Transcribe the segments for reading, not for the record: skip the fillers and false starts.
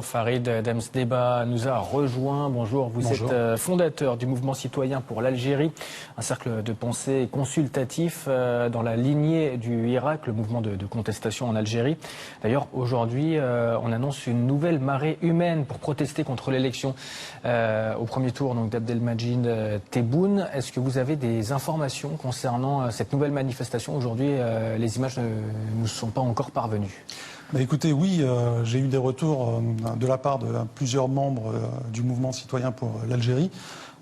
Farid Demsdeba nous a rejoint. Bonjour, vous êtes fondateur du mouvement citoyen pour l'Algérie, un cercle de pensée consultatif dans la lignée du Hirak, le mouvement de contestation en Algérie. D'ailleurs, aujourd'hui, on annonce une nouvelle marée humaine pour protester contre l'élection au premier tour d'Abdelmadjid Tebboune. Est-ce que vous avez des informations concernant cette nouvelle manifestation? Aujourd'hui, les images ne nous sont pas encore parvenues. Écoutez, oui, j'ai eu des retours de la part de plusieurs membres du mouvement citoyen pour l'Algérie,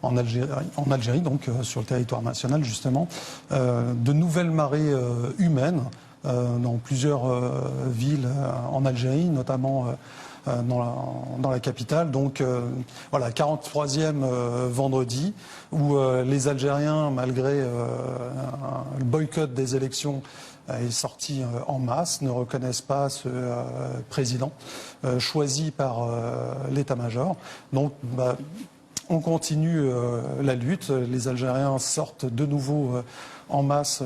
en Algérie, donc sur le territoire national justement, de nouvelles marées humaines dans plusieurs villes en Algérie, notamment dans la capitale. Donc voilà, 43e vendredi, où les Algériens, malgré le boycott des élections, est sorti en masse, ne reconnaissent pas ce président choisi par l'état-major. Donc on continue la lutte. Les Algériens sortent de nouveau en masse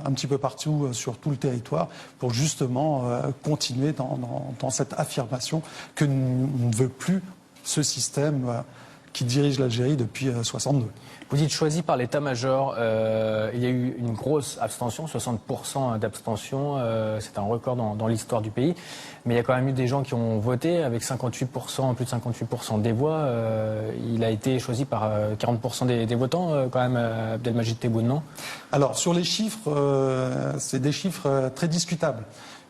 un petit peu partout sur tout le territoire pour justement continuer dans cette affirmation que on ne veut plus ce système qui dirige l'Algérie depuis 1962. Vous dites choisi par l'état-major. Il y a eu une grosse abstention, 60% d'abstention. C'est un record dans l'histoire du pays. Mais il y a quand même eu des gens qui ont voté avec 58%, plus de 58% des voix. Il a été choisi par 40% des votants, quand même, Abdelmadjid Tebboune, non? Alors, sur les chiffres, c'est des chiffres très discutables.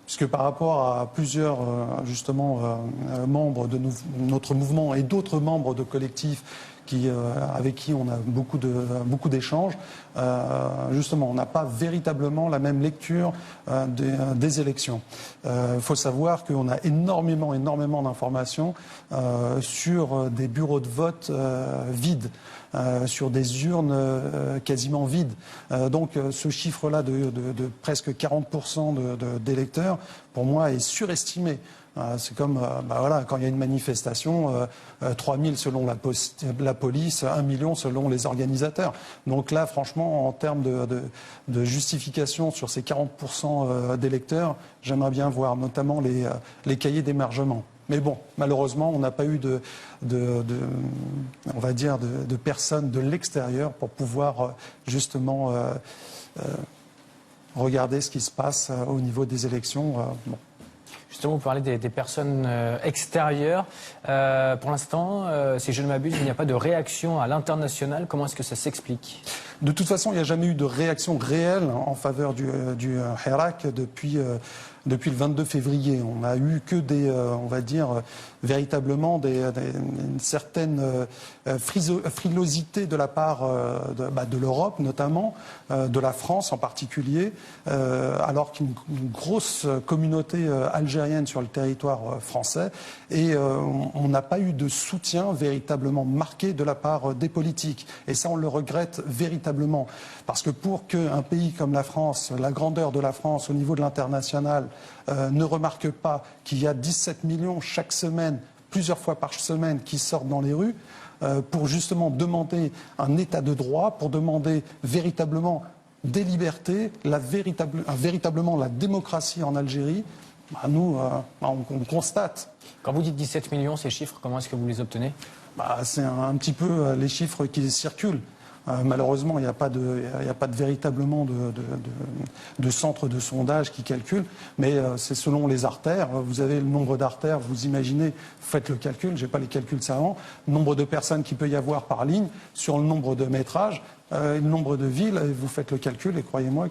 Puisque par rapport à plusieurs, justement, membres de notre mouvement et d'autres membres de collectifs avec qui on a beaucoup d'échanges, justement, on n'a pas véritablement la même lecture des élections. Il faut savoir qu'on a énormément d'informations sur des bureaux de vote vides. Sur des urnes quasiment vides. Donc ce chiffre-là de presque 40% d'électeurs, pour moi, est surestimé. C'est comme voilà, quand il y a une manifestation, 3000 selon la police, 1 million selon les organisateurs. Donc là, franchement, en termes de justification sur ces 40% d'électeurs, j'aimerais bien voir notamment les cahiers d'émargement. Mais bon, malheureusement, on n'a pas eu on va dire, de personnes de l'extérieur pour pouvoir justement regarder ce qui se passe au niveau des élections. Bon. Justement, vous parlez des personnes extérieures. Pour l'instant, si je ne m'abuse, il n'y a pas de réaction à l'international. Comment est-ce que ça s'explique? De toute façon, il n'y a jamais eu de réaction réelle en faveur du Hirak depuis le 22 février. On n'a eu que on va dire, véritablement une certaine frilosité de la part de l'Europe, notamment, de la France en particulier, alors qu'une grosse communauté algérienne sur le territoire français, et on n'a pas eu de soutien véritablement marqué de la part des politiques. Et ça, on le regrette véritablement. Parce que pour qu'un pays comme la France, la grandeur de la France au niveau de l'international, ne remarque pas qu'il y a 17 millions chaque semaine, plusieurs fois par semaine, qui sortent dans les rues, pour justement demander un état de droit, pour demander véritablement des libertés, véritablement la démocratie en Algérie, nous, on constate. Quand vous dites 17 millions, ces chiffres, comment est-ce que vous les obtenez? C'est un petit peu les chiffres qui circulent. Malheureusement, il n'y a pas véritablement de centre de sondage qui calcule, mais c'est selon les artères. Vous avez le nombre d'artères, vous imaginez, vous faites le calcul, je n'ai pas les calculs savants, le nombre de personnes qu'il peut y avoir par ligne, sur le nombre de métrages, le nombre de villes, et vous faites le calcul, et croyez-moi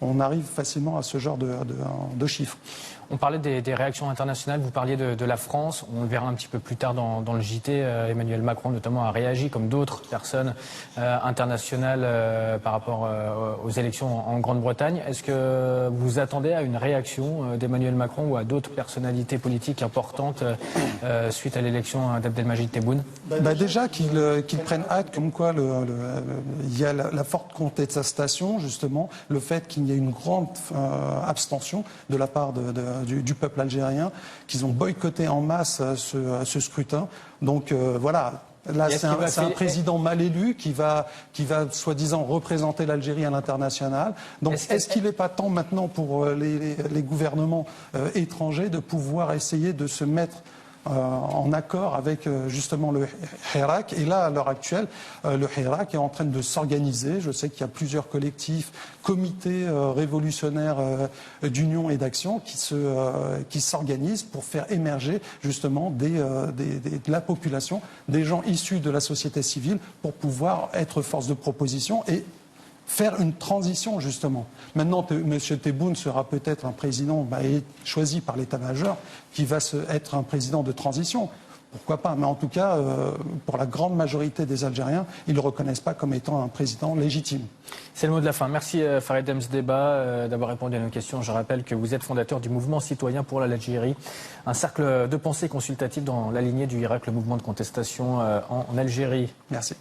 qu'on arrive facilement à ce genre de chiffres. On parlait des réactions internationales, vous parliez de la France, on le verra un petit peu plus tard dans le JT, Emmanuel Macron notamment a réagi comme d'autres personnes internationales par rapport aux élections en Grande-Bretagne. Est-ce que vous attendez à une réaction d'Emmanuel Macron ou à d'autres personnalités politiques importantes suite à l'élection d'Abdelmadjid Tebboune? Déjà qu'ils prennent acte comme quoi il y a la forte contestation, justement, le fait qu'il y ait une grande abstention de la part du peuple algérien, qu'ils ont boycotté en masse ce scrutin. Donc voilà, là c'est un président mal élu qui va soi-disant représenter l'Algérie à l'international. Donc est-ce qu'il n'est pas temps maintenant pour les gouvernements étrangers de pouvoir essayer de se mettre en accord avec justement le Hirak. Et là, à l'heure actuelle, le Hirak est en train de s'organiser. Je sais qu'il y a plusieurs collectifs, comités révolutionnaires d'union et d'action qui s'organisent pour faire émerger justement de la population, des gens issus de la société civile pour pouvoir être force de proposition et faire une transition, justement. Maintenant, M. Tebboune sera peut-être un président choisi par l'état-major qui va être un président de transition. Pourquoi pas? Mais en tout cas, pour la grande majorité des Algériens, ils ne le reconnaissent pas comme étant un président légitime. C'est le mot de la fin. Merci Farid Emsdeba d'avoir répondu à nos questions. Je rappelle que vous êtes fondateur du mouvement citoyen pour l'Algérie, un cercle de pensée consultatif dans la lignée du Hirak, le mouvement de contestation en Algérie. Merci.